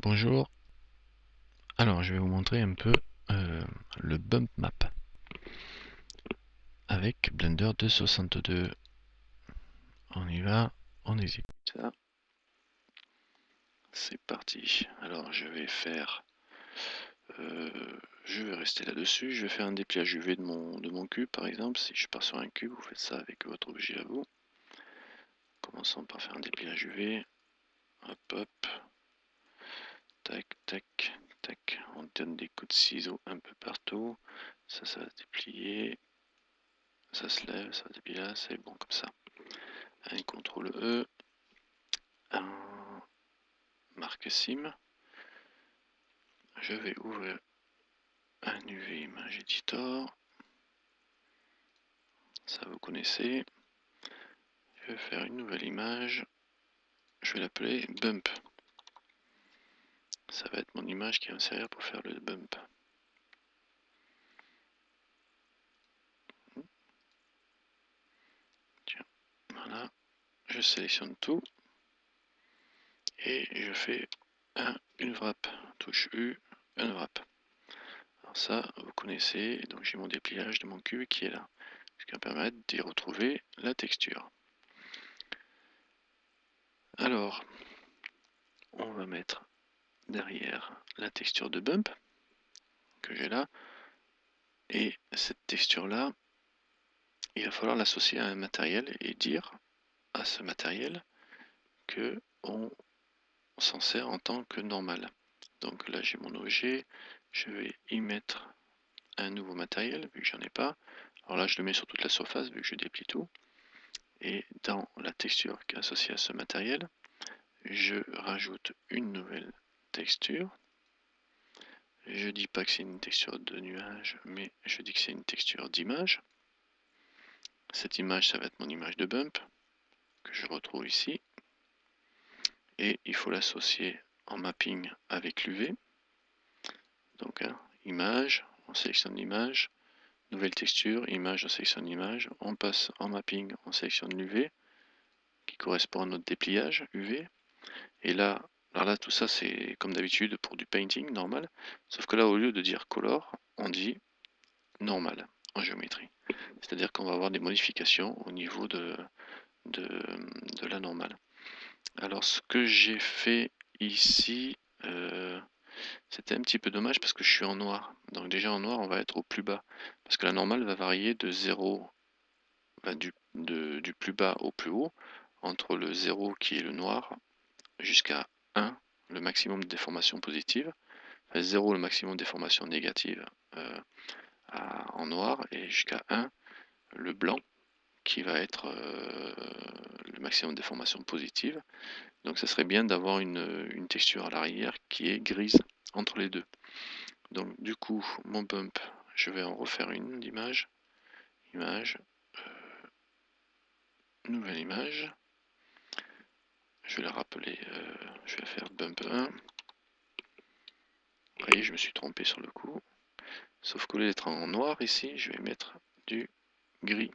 Bonjour, alors je vais vous montrer un peu le bump map avec Blender 262. On y va, on exécute ça. C'est parti. Alors je vais rester là-dessus. Je vais faire un dépliage UV de mon cube par exemple. Si je pars sur un cube, vous faites ça avec votre objet à vous. Commençons par faire un dépliage UV. Hop hop. Tac tac tac. On donne des coups de ciseaux un peu partout. Ça va se déplier. Ça se lève, ça se déplie là, c'est bon comme ça. Un CTRL E, un marque sim. Je vais ouvrir un UV Image Editor. Ça vous connaissez. Je vais faire une nouvelle image. Je vais l'appeler Bump. Ça va être mon image qui va me servir pour faire le bump. Tiens, voilà. Je sélectionne tout. Et je fais une wrap. Touche U, un wrap. Alors ça, vous connaissez. Donc j'ai mon dépliage de mon cube qui est là. Ce qui va permettre d'y retrouver la texture. Alors, on va mettre derrière la texture de bump que j'ai là. Et cette texture-là, il va falloir l'associer à un matériel et dire à ce matériel que on s'en sert en tant que normal. Donc là, j'ai mon objet. Je vais y mettre un nouveau matériel, vu que j'en ai pas. Alors là, je le mets sur toute la surface, vu que je déplie tout. Et dans la texture qui est associée à ce matériel, je rajoute une nouvelle texture. Je dis pas que c'est une texture de nuage, mais je dis que c'est une texture d'image. Cette image, ça va être mon image de bump, que je retrouve ici. Et il faut l'associer en mapping avec l'UV. Donc, image, on sélectionne l'image, nouvelle texture, image, on sélectionne l'image, on passe en mapping, on sélectionne l'UV, qui correspond à notre dépliage UV. Et là, alors là, tout ça, c'est comme d'habitude pour du painting normal. Sauf que là, au lieu de dire color, on dit normal en géométrie. C'est-à-dire qu'on va avoir des modifications au niveau de la normale. Alors, ce que j'ai fait ici, c'était un petit peu dommage parce que je suis en noir. Donc déjà en noir, on va être au plus bas. Parce que la normale va varier de 0, du plus bas au plus haut, entre le 0 qui est le noir, jusqu'à 1, le maximum de déformation positive. Enfin, 0, le maximum de déformation négative en noir, et jusqu'à 1, le blanc, qui va être le maximum de déformation positive. Donc ça serait bien d'avoir une texture à l'arrière qui est grise entre les deux. Donc du coup, mon bump, je vais en refaire une d'image. Image, nouvelle image. Je vais la rappeler, je vais faire bump 1. Vous voyez, je me suis trompé sur le coup. Sauf qu'au lieu d'être en noir ici, je vais mettre du gris.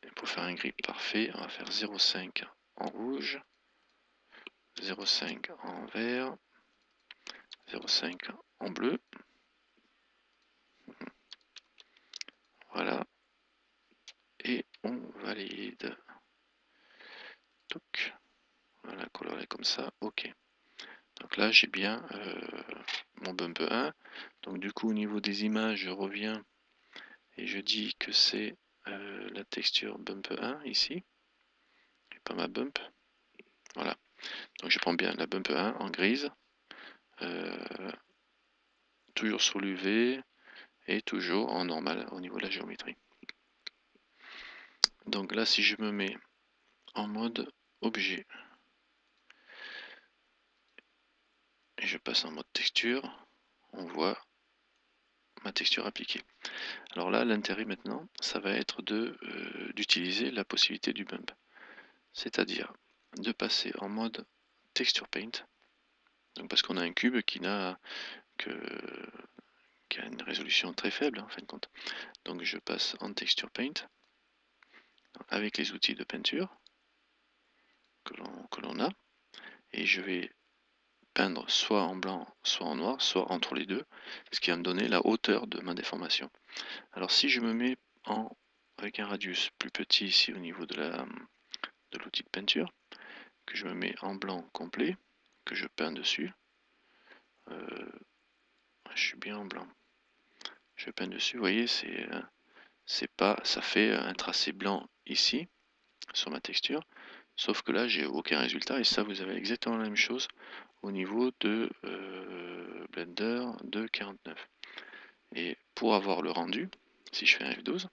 Et pour faire un gris parfait, on va faire 0,5 en rouge, 0,5 en vert, 0,5 en bleu. Voilà. Et on valide. Toc. Voilà, coloré comme ça. OK. Donc là, j'ai bien mon bump 1. Donc du coup, au niveau des images, je reviens et je dis que c'est la texture bump 1 ici, et pas ma bump. Voilà. Donc je prends bien la bump 1 en grise, toujours sur l'UV et toujours en normal au niveau de la géométrie. Donc là, si je me mets en mode objet et je passe en mode texture, on voit ma texture appliquée. Alors là, l'intérêt maintenant, ça va être d'utiliser la possibilité du bump. C'est-à-dire de passer en mode texture paint. Donc parce qu'on a un cube qui a une résolution très faible en fin de compte. Donc je passe en texture paint avec les outils de peinture que l'on a et je vais peindre soit en blanc, soit en noir, soit entre les deux, ce qui va me donner la hauteur de ma déformation. Alors si je me mets avec un radius plus petit ici au niveau de l'outil de peinture, que je me mets en blanc complet, que je peins dessus, je suis bien en blanc, je peins dessus, vous voyez, ça fait un tracé blanc ici, sur ma texture, sauf que là j'ai aucun résultat, et ça vous avez exactement la même chose au niveau de Blender 2.49. Et pour avoir le rendu, si je fais un F12,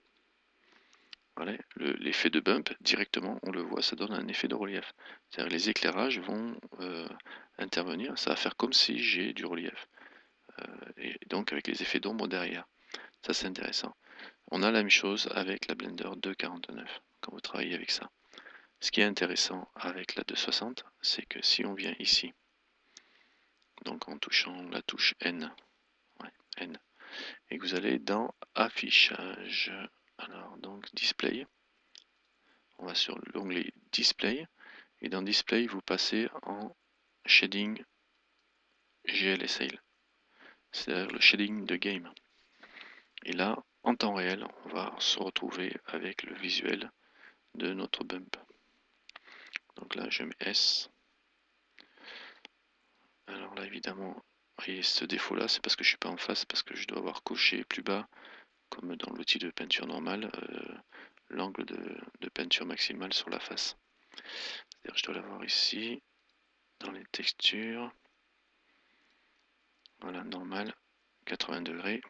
voilà, l'effet de bump, directement, on le voit, ça donne un effet de relief. C'est-à-dire les éclairages vont intervenir, ça va faire comme si j'ai du relief. Et donc avec les effets d'ombre derrière. Ça c'est intéressant. On a la même chose avec la Blender 2.49, quand vous travaillez avec ça. Ce qui est intéressant avec la 260, c'est que si on vient ici, donc en touchant la touche N, ouais, N, et que vous allez dans Affichage, alors donc Display, on va sur l'onglet Display, et dans Display, vous passez en Shading GLSale, c'est-à-dire le shading de game. Et là, en temps réel, on va se retrouver avec le visuel de notre bump. Donc là, je mets S. Alors là, évidemment, vous voyez ce défaut-là, c'est parce que je suis pas en face, parce que je dois avoir coché plus bas, comme dans l'outil de peinture normale, l'angle de peinture maximale sur la face. C'est-à-dire je dois l'avoir ici, dans les textures. Voilà, normal, 80 degrés.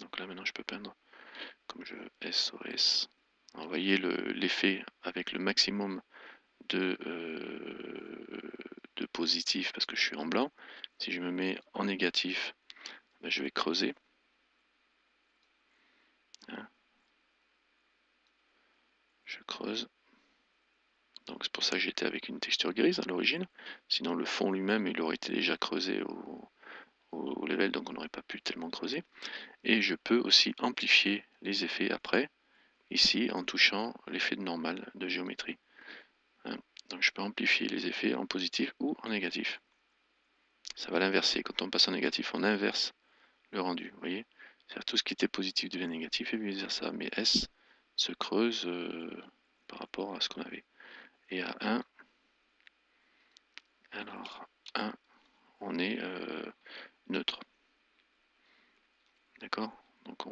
Donc là, maintenant, je peux peindre comme je veux, SOS. Alors, vous voyez l'effet avec le maximum de positif parce que je suis en blanc. Si je me mets en négatif, ben, je vais creuser. Hein, je creuse. Donc c'est pour ça que j'étais avec une texture grise à l'origine. Sinon le fond lui-même il aurait été déjà creusé au level, donc on n'aurait pas pu tellement creuser. Et je peux aussi amplifier les effets après, ici en touchant l'effet de normal de géométrie. Hein, donc je peux amplifier les effets en positif ou en négatif. Ça va l'inverser. Quand on passe en négatif, on inverse le rendu. Vous voyez, c'est-à-dire tout ce qui était positif devient négatif et vice versa. Mais S se creuse par rapport à ce qu'on avait. Et à 1, alors 1, on est neutre. D'accord. Donc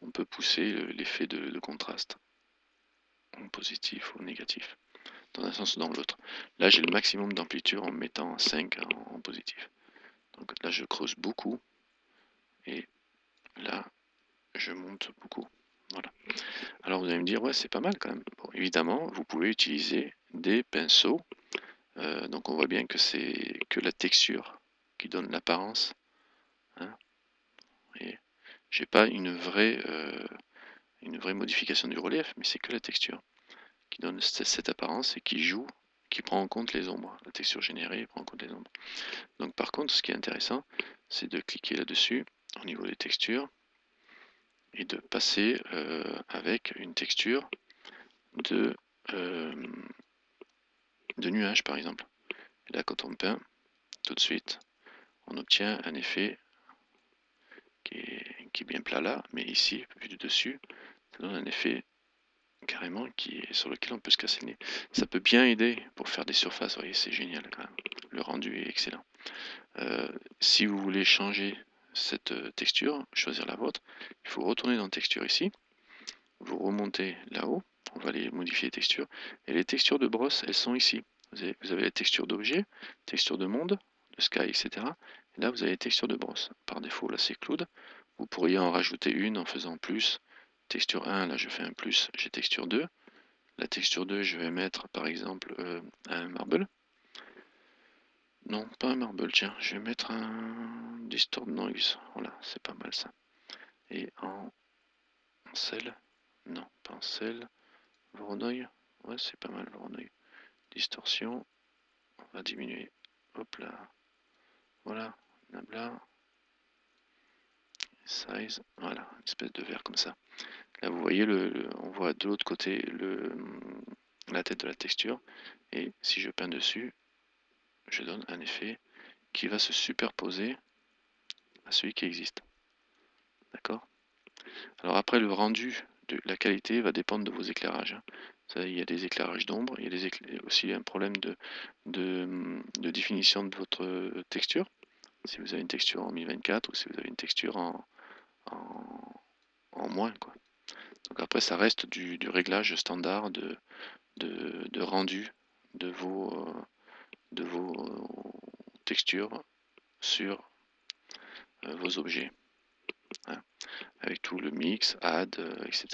on peut pousser l'effet de contraste en positif ou négatif, dans un sens ou dans l'autre. Là j'ai le maximum d'amplitude en mettant 5 en positif. Donc là je creuse beaucoup et là je monte beaucoup. Voilà. Alors vous allez me dire, ouais c'est pas mal quand même. Bon, évidemment, vous pouvez utiliser des pinceaux. Donc on voit bien que c'est que la texture qui donne l'apparence. Hein, et j'ai pas une vraie modification du relief, mais c'est que la texture qui donne cette apparence et qui joue, qui prend en compte les ombres. La texture générée prend en compte les ombres. Donc par contre, ce qui est intéressant, c'est de cliquer là-dessus au niveau des textures et de passer avec une texture de nuage par exemple. Et là, quand on peint, tout de suite, on obtient un effet qui est bien plat là, mais ici, vu du dessus, ça donne un effet carrément sur lequel on peut se casser le nez. Ça peut bien aider pour faire des surfaces, vous voyez, c'est génial quand même. Le rendu est excellent. Si vous voulez changer cette texture, choisir la vôtre, il faut retourner dans texture ici, vous remontez là-haut, on va aller modifier les textures, et les textures de brosse, elles sont ici. Vous avez la texture d'objet, texture de monde, de sky, etc. Et là, vous avez les textures de brosse. Par défaut, là, c'est Cloud. Vous pourriez en rajouter une en faisant plus. Texture 1, là, je fais un plus, j'ai texture 2. La texture 2, je vais mettre, par exemple, un marble. Non, pas un marble, tiens, je vais mettre un distort noise. Voilà, c'est pas mal ça. Et en sel, non, pas en sel. Voronoi, ouais, c'est pas mal, Voronoi. Distorsion, on va diminuer. Hop là, voilà, nabla. Size, voilà, une espèce de verre comme ça. Là, vous voyez, on voit de l'autre côté la tête de la texture. Et si je peins dessus, je donne un effet qui va se superposer à celui qui existe. D'accord? Alors après, le rendu de la qualité va dépendre de vos éclairages. Ça, il y a des éclairages d'ombre, il y a aussi un problème de définition de votre texture. Si vous avez une texture en 1024 ou si vous avez une texture en moins, quoi. Donc après, ça reste du réglage standard de rendu de vos textures sur vos objets, hein, avec tout le mix, add, etc.,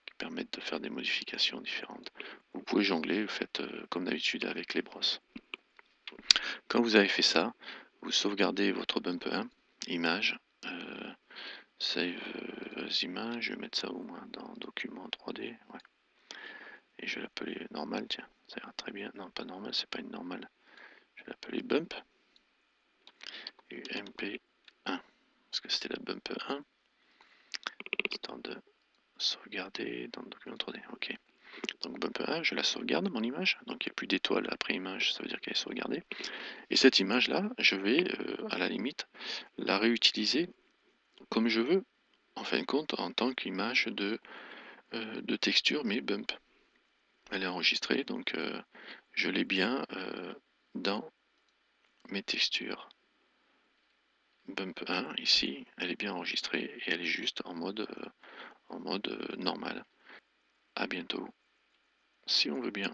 qui permettent de faire des modifications différentes. Vous pouvez jongler, vous faites comme d'habitude avec les brosses. Quand vous avez fait ça, vous sauvegardez votre bump 1, image, save images, je vais mettre ça au moins dans document 3D, ouais. Et je vais l'appeler normal, tiens, ça ira très bien. Non, pas normal, c'est pas une normale. Je vais l'appeler bump, UMP1, parce que c'était la bump 1, histoire de sauvegarder dans le document 3D, ok. Donc bump 1, je la sauvegarde, mon image, donc il n'y a plus d'étoile après image, ça veut dire qu'elle est sauvegardée. Et cette image-là, je vais, à la limite, la réutiliser comme je veux, en fin de compte, en tant qu'image de texture, mais bump. Elle est enregistrée, donc je l'ai bien dans mes textures. Bump 1, ici, elle est bien enregistrée et elle est juste en mode normal. À bientôt, si on veut bien.